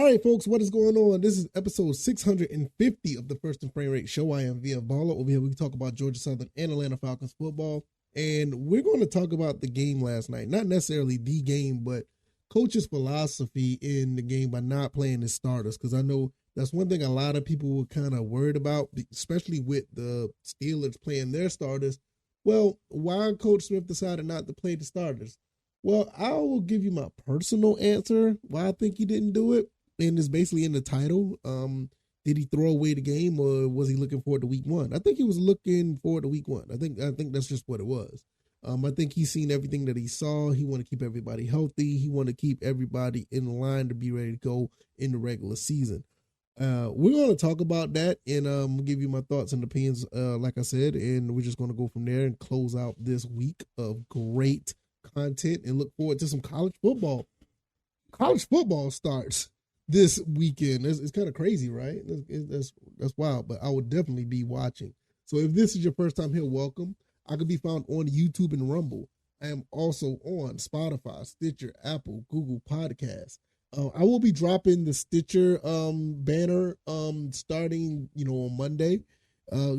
right, folks, what is going on? This is episode 650 of the First and Frame Rate Show. I am VF Baller. Over here, we can talk about Georgia Southern and Atlanta Falcons football. And we're going to talk about the game last night. Not necessarily the game, but coach's philosophy in the game by not playing his starters. Because I know that's one thing a lot of people were kind of worried about, especially with the Steelers playing their starters. Well, why Coach Smith decided not to play the starters? Well, I will give you my personal answer why I think he didn't do it. And it's basically in the title. Did he throw away the game, or was he looking forward to week one? I think he was looking forward to week one. I think that's just what it was. I think he's seen everything that he saw. He want to keep everybody healthy. He want to keep everybody in line to be ready to go in the regular season. We're going to talk about that, and give you my thoughts and opinions, like I said, and we're just going to go from there and close out this week of great content and look forward to some college football. College football starts this weekend. It's kind of crazy, right? That's wild, but I will definitely be watching. So if this is your first time here, welcome. I can be found on YouTube and Rumble. I am also on Spotify, Stitcher, Apple, Google Podcasts. I will be dropping the Stitcher banner starting on Monday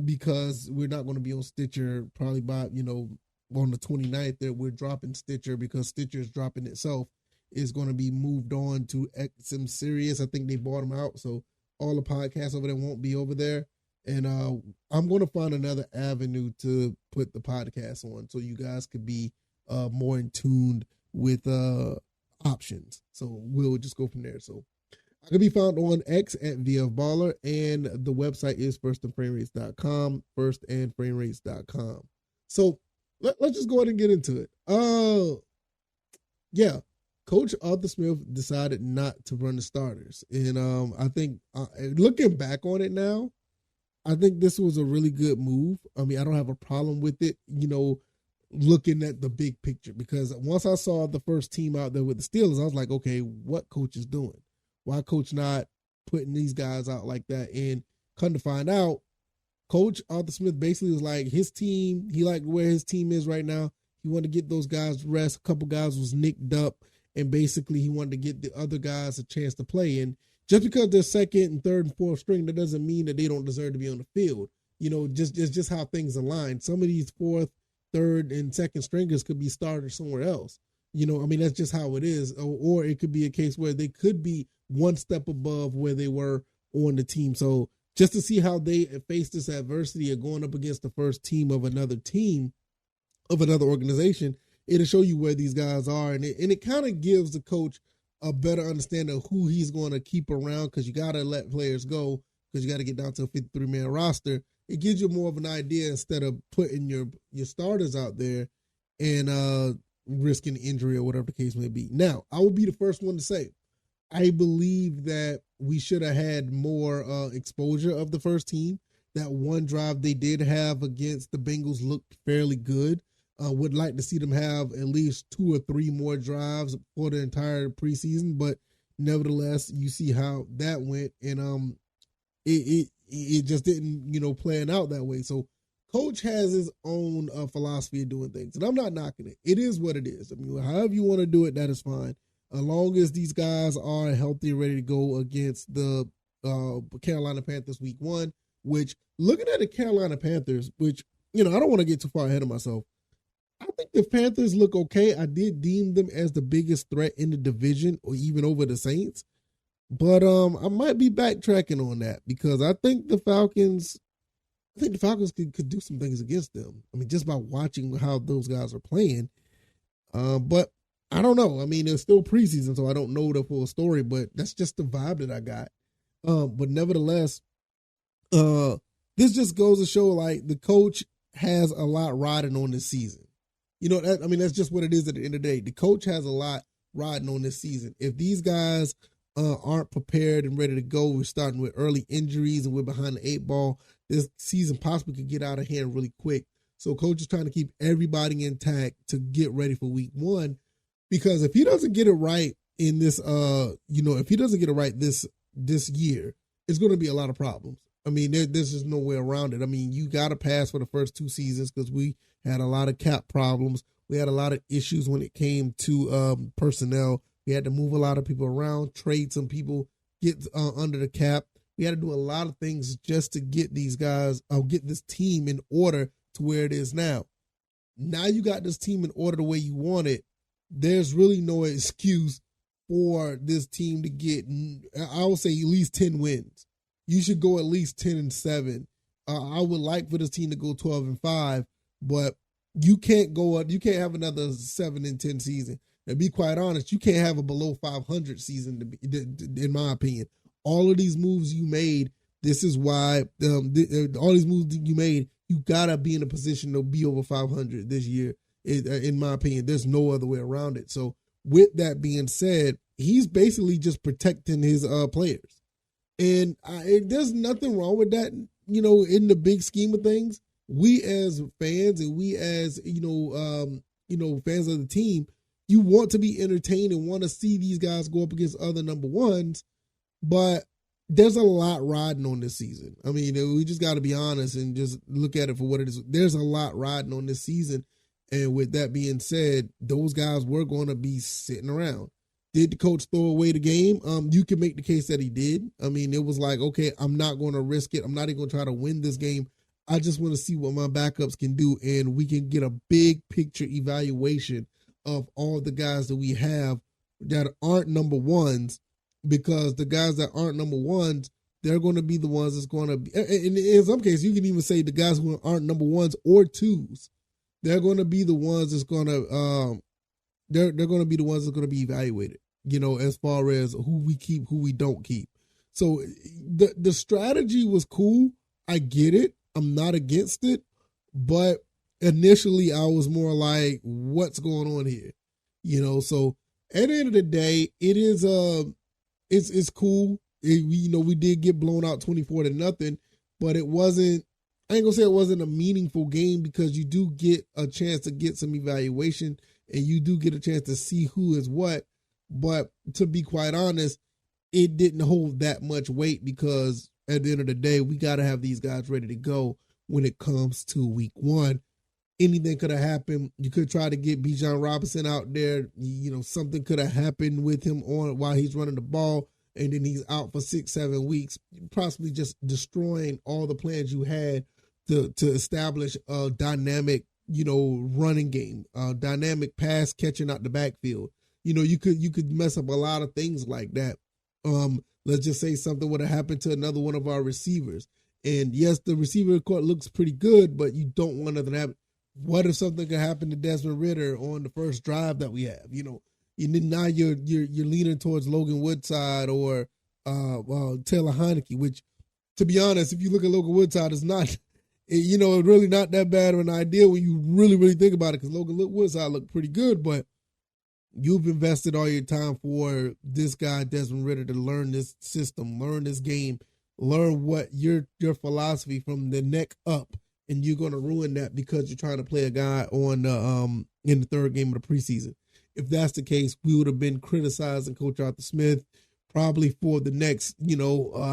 because we're not going to be on Stitcher probably by on the 29th. That we're dropping Stitcher because Stitcher is dropping itself. Is going to be moved on to XM Sirius. I think they bought them out, so all the podcasts over there won't be over there. And I'm going to find another avenue to put the podcast on so you guys could be more in tune with options. So we'll just go from there. So I can be found on X at VF Baller, and the website is firstandframerates.com, firstandframerates.com. So let's just go ahead and get into it. Yeah. Coach Arthur Smith decided not to run the starters. And I think looking back on it now, I think this was a really good move. I mean, I don't have a problem with it, looking at the big picture. Because once I saw the first team out there with the Steelers, I was like, okay, what coach is doing? Why coach not putting these guys out like that? And come to find out, Coach Arthur Smith basically was like his team, he liked where his team is right now. He wanted to get those guys rest. A couple guys was nicked up. And basically, he wanted to get the other guys a chance to play. And just because they're second and third and fourth string, that doesn't mean that they don't deserve to be on the field. Just how things align. Some of these fourth, third, and second stringers could be starters somewhere else. That's just how it is. Or it could be a case where they could be one step above where they were on the team. So just to see how they face this adversity of going up against the first team of another organization, it'll show you where these guys are. And it kind of gives the coach a better understanding of who he's going to keep around, because you got to let players go because you got to get down to a 53-man roster. It gives you more of an idea instead of putting your starters out there and risking injury or whatever the case may be. Now, I will be the first one to say, I believe that we should have had more exposure of the first team. That one drive they did have against the Bengals looked fairly good. Would like to see them have at least 2 or 3 more drives for the entire preseason, but nevertheless, you see how that went, and it just didn't playing out that way. So, Coach has his own philosophy of doing things, and I'm not knocking it. It is what it is. I mean, however you want to do it, that is fine, as long as these guys are healthy and ready to go against the Carolina Panthers week 1. Which, looking at the Carolina Panthers, which I don't want to get too far ahead of myself. I think the Panthers look okay. I did deem them as the biggest threat in the division, or even over the Saints. But I might be backtracking on that, because I think the Falcons could do some things against them. I mean, just by watching how those guys are playing. But I don't know. I mean, it's still preseason, so I don't know the full story, but that's just the vibe that I got. But nevertheless, this just goes to show, like, the coach has a lot riding on this season. That's just what it is at the end of the day. The coach has a lot riding on this season. If these guys aren't prepared and ready to go, we're starting with early injuries and we're behind the 8 ball, this season possibly could get out of hand really quick. So coach is trying to keep everybody intact to get ready for week 1, because if he doesn't get it right in this, if he doesn't get it right this year, it's going to be a lot of problems. I mean, there's just no way around it. I mean, you got to pass for the first 2 seasons because we had a lot of cap problems. We had a lot of issues when it came to personnel. We had to move a lot of people around, trade some people. get under the cap. We had to do a lot of things just to get these guys, get this team in order to where it is now. Now you got this team in order the way you want it. There's really no excuse for this team to get, I would say, at least 10 wins. You should go at least 10-7. I would like for this team to go 12-5, but you can't have another 7-10 season. To be quite honest, you can't have a below 500 season, in my opinion. All of these moves you made, this is why, all these moves you made, you got to be in a position to be over 500 this year. In my opinion, there's no other way around it. So with that being said, he's basically just protecting his players. And there's nothing wrong with that, in the big scheme of things. We as fans and we as, fans of the team, you want to be entertained and want to see these guys go up against other number ones, but there's a lot riding on this season. I mean, we just got to be honest and just look at it for what it is. There's a lot riding on this season. And with that being said, those guys were going to be sitting around. Did the coach throw away the game? You can make the case that he did. I mean, it was like, okay, I'm not going to risk it. I'm not even going to try to win this game. I just want to see what my backups can do, and we can get a big picture evaluation of all the guys that we have that aren't number ones, because the guys that aren't number ones, they're going to be the ones that's going to be, in some cases, you can even say the guys who aren't number ones or twos, they're going to be the ones that's going to, they're going to be the ones that's going to be evaluated, as far as who we keep, who we don't keep. So the strategy was cool. I get it. I'm not against it. But initially I was more like, what's going on here? So at the end of the day, it is, it's cool. We did get blown out 24-0, but it wasn't, I ain't gonna say it wasn't a meaningful game, because you do get a chance to get some evaluation and you do get a chance to see who is what. But to be quite honest, it didn't hold that much weight, because at the end of the day, we got to have these guys ready to go when it comes to week one. Anything could have happened. You could try to get Bijan Robinson out there. Something could have happened with him while he's running the ball, and then he's out for 6-7 weeks, possibly just destroying all the plans you had to establish a dynamic, running game, dynamic pass catching out the backfield. You could mess up a lot of things like that. Let's just say something would have happened to another one of our receivers. And yes, the receiver court looks pretty good, but you don't want nothing to happen. What if something could happen to Desmond Ridder on the first drive that we have? Now you're leaning towards Logan Woodside or Taylor Heineke, which, to be honest, if you look at Logan Woodside, it's not, really not that bad of an idea when you really, really think about it, because Logan Woodside looked pretty good, but you've invested all your time for this guy, Desmond Ridder, to learn this system, learn this game, learn what your philosophy from the neck up, and you're going to ruin that because you're trying to play a guy on in the third game of the preseason. If that's the case, we would have been criticizing Coach Arthur Smith probably for the next,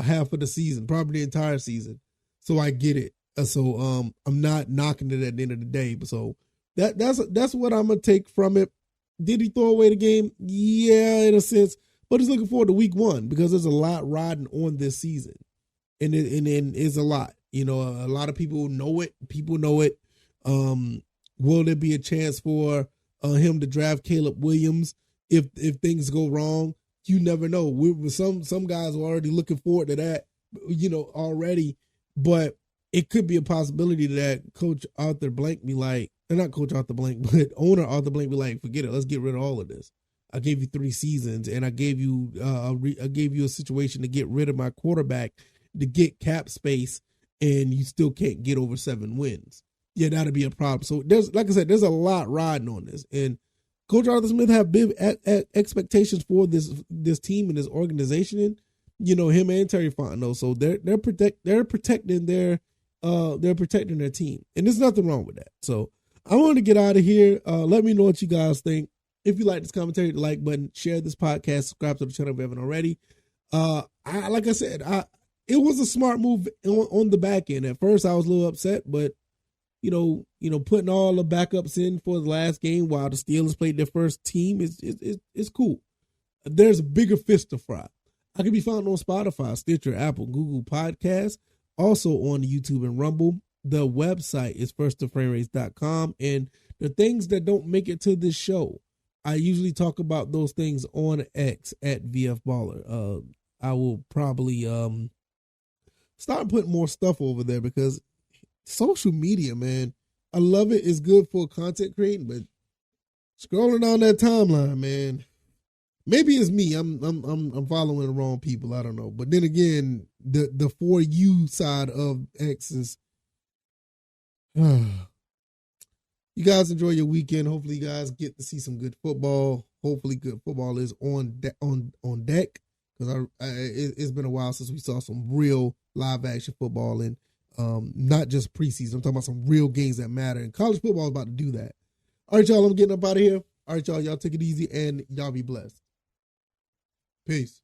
half of the season, probably the entire season. So I get it. So I'm not knocking it at the end of the day. But so that's what I'm gonna take from it. Did he throw away the game? Yeah, in a sense. But he's looking forward to week one, because there's a lot riding on this season. And it's a lot. A lot of people know it. People know it. Will there be a chance for him to draft Caleb Williams if things go wrong? You never know. Some guys are already looking forward to that, already. But it could be a possibility that Coach Arthur Blank be like, not Coach Arthur Blank, but owner Arthur Blank be like, forget it. Let's get rid of all of this. I gave you 3 seasons, and I gave you a situation to get rid of my quarterback to get cap space, and you still can't get over 7 wins. Yeah, that'd be a problem. So like I said, there's a lot riding on this, and Coach Arthur Smith have big expectations for this team and this organization, and him and Terry Fontenot. So they're protecting their team, and there's nothing wrong with that. So I want to get out of here. Let me know what you guys think. If you like this commentary, hit the like button, share this podcast, subscribe to the channel if you haven't already. Like I said, it was a smart move on the back end. At first, I was a little upset, but putting all the backups in for the last game while the Steelers played their first team is cool. There's a bigger fish to fry. I can be found on Spotify, Stitcher, Apple, Google Podcasts, also on YouTube and Rumble. The website is firstoframerates.com. And the things that don't make it to this show, I usually talk about those things on X at VF Baller. I will probably start putting more stuff over there because social media, man, I love it. It's good for content creating, but scrolling down that timeline, man, maybe it's me. I'm following the wrong people. I don't know. But then again, the For You side of X is. You guys enjoy your weekend. Hopefully, you guys get to see some good football. Hopefully, good football is on deck because it's been a while since we saw some real live action football and not just preseason. I'm talking about some real games that matter. And college football is about to do that. All right, y'all. I'm getting up out of here. All right, y'all. Y'all take it easy and y'all be blessed. Peace.